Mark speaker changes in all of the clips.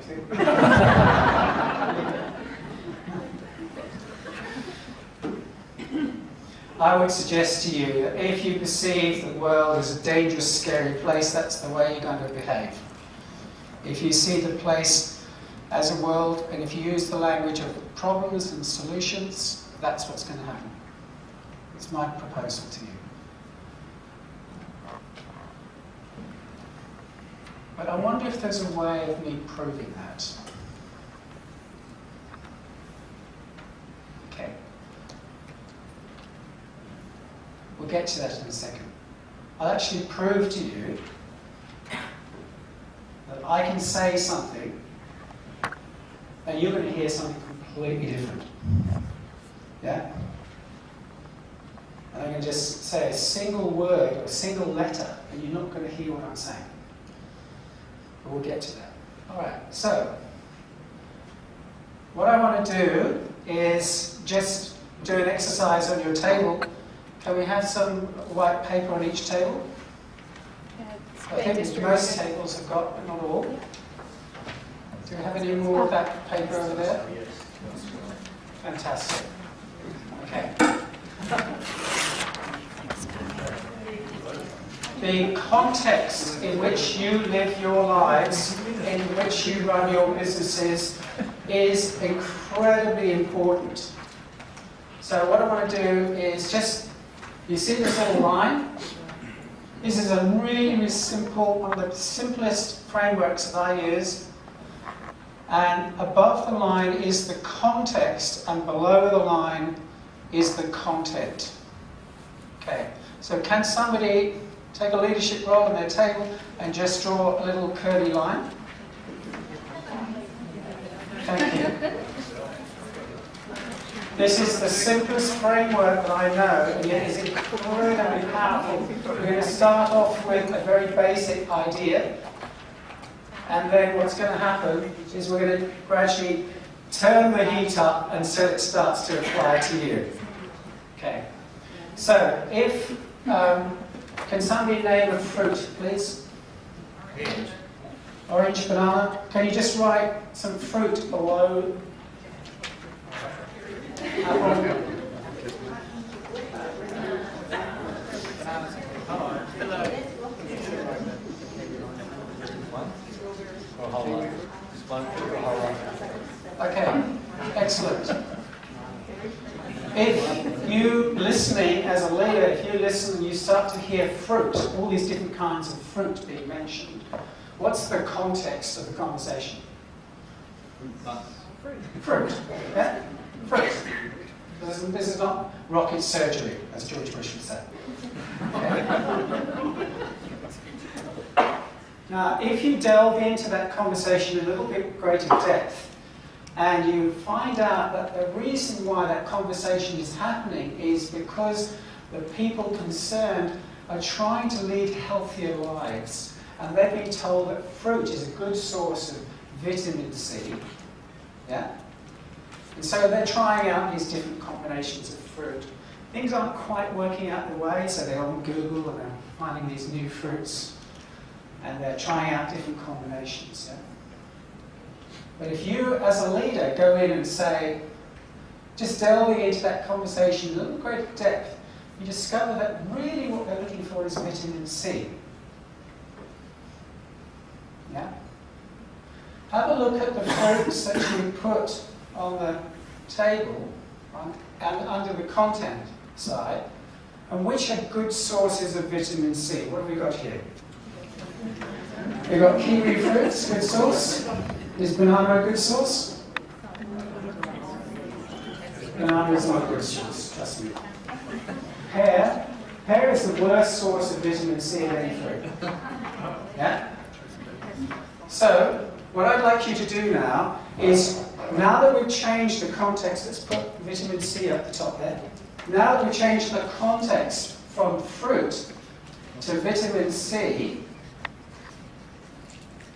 Speaker 1: everything. I would suggest to you that if you perceive the world as a dangerous, scary place, that's the way you're going to behave. If you see the place as a world, and if you use the language of problems and solutions, that's what's going to happen. It's my proposal to you. But I wonder if there's a way of me proving that. Okay. We'll get to that in a second. I'll actually prove to you that I can say something and you're going to hear something completely different. Yeah? And I'm going to just say a single word or a single letter and you're not going to hear what I'm saying. But we'll get to that. Alright, so what I want to do is just do an exercise on your table. Can we have some white paper on each table? I think most tables have got, but not all. Do we have any more of that paper over there? Fantastic. Okay. The context in which you live your lives, in which you run your businesses, is incredibly important. So what I want to do is just, you see this little line? This is a really, really simple, one of the simplest frameworks that I use. And above the line is the context, and below the line is the content. Okay, so can somebody take a leadership role on their table and just draw a little curly line? Thank you. This is the simplest framework that I know, and yet is incredibly powerful. We're going to start off with a very basic idea, and then what's going to happen is we're going to gradually turn the heat up until it starts to apply to you. Okay. So, if can somebody name a fruit, please?
Speaker 2: Orange.
Speaker 1: Orange, banana. Can you just write some fruit below? Apple. Okay, excellent. If you listening as a leader, if you listen and you start to hear fruit, all these different kinds of fruit being mentioned, what's the context of the conversation? Fruit. Yeah? Fruit. This is not rocket surgery, as George Bush would say. Okay. Now, if you delve into that conversation a little bit greater depth, and you find out that the reason why that conversation is happening is because the people concerned are trying to lead healthier lives. And they've been told that fruit is a good source of vitamin C. Yeah? And so they're trying out these different combinations of fruit. Things aren't quite working out the way, so they're on Google and they're finding these new fruits. And they're trying out different combinations. Yeah? But if you, as a leader, go in and say, just delving into that conversation in a little greater depth, you discover that really what they're looking for is vitamin C. Yeah? Have a look at the fruits that you put on the table and under the content side, and which are good sources of vitamin C. What have we got here? We've got kiwi fruits, good source. Is banana a good source? Banana is not a good source, trust me. Pear is the worst source of vitamin C in any fruit. Yeah? So, what I'd like you to do now is, now that we've changed the context, let's put vitamin C up the top there. Now that we've changed the context from fruit to vitamin C,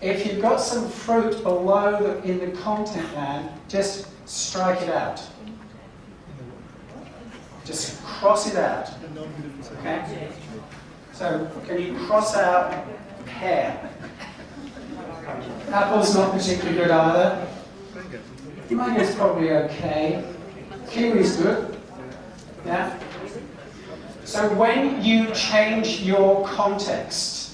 Speaker 1: if you've got some fruit below in the content land, just strike it out. Just cross it out. Okay? So, can you cross out pear? Apple's not particularly good either. Mango's probably okay. Kiwi's good. Yeah. So when you change your context,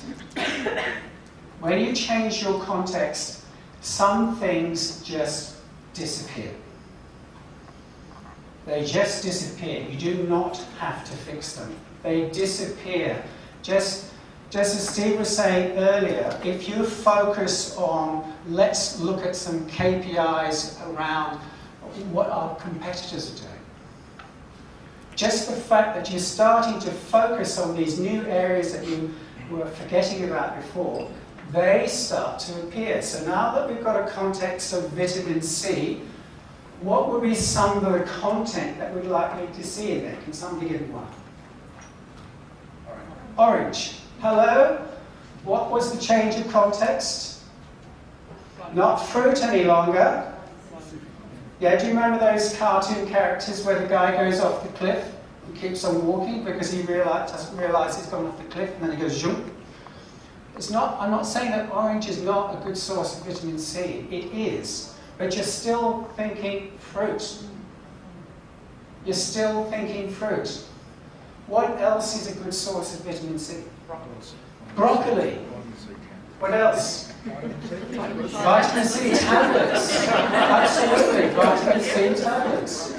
Speaker 1: some things just disappear. They just disappear. You do not have to fix them. They disappear. Just as Steve was saying earlier, if you focus on, let's look at some KPIs around what our competitors are doing. Just the fact that you're starting to focus on these new areas that you were forgetting about before, they start to appear. So now that we've got a context of vitamin C, what would be some of the content that we'd likely to see in there? Can somebody give me one? Orange. Hello? What was the change of context? Not fruit any longer. Yeah, do you remember those cartoon characters where the guy goes off the cliff and keeps on walking because he doesn't realise he's gone off the cliff and then he goes zoom? I'm not saying that orange is not a good source of vitamin C. It is. But you're still thinking fruit. You're still thinking fruit. What else is a good source of vitamin C? Broccoli. What else? Vitamin C tablets. Absolutely, vitamin C tablets.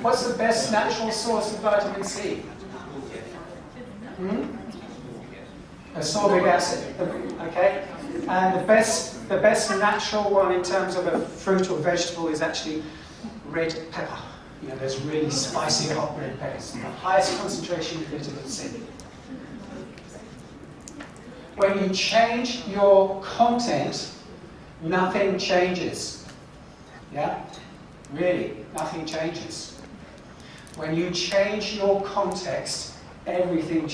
Speaker 1: What's the best natural source of vitamin C? Ascorbic acid. Okay. And the best natural one in terms of a fruit or vegetable is actually red pepper. You know, those really spicy hot red peppers. The highest concentration of vitamin C. When you change your content, nothing changes. Yeah? Really, nothing changes. When you change your context, everything changes.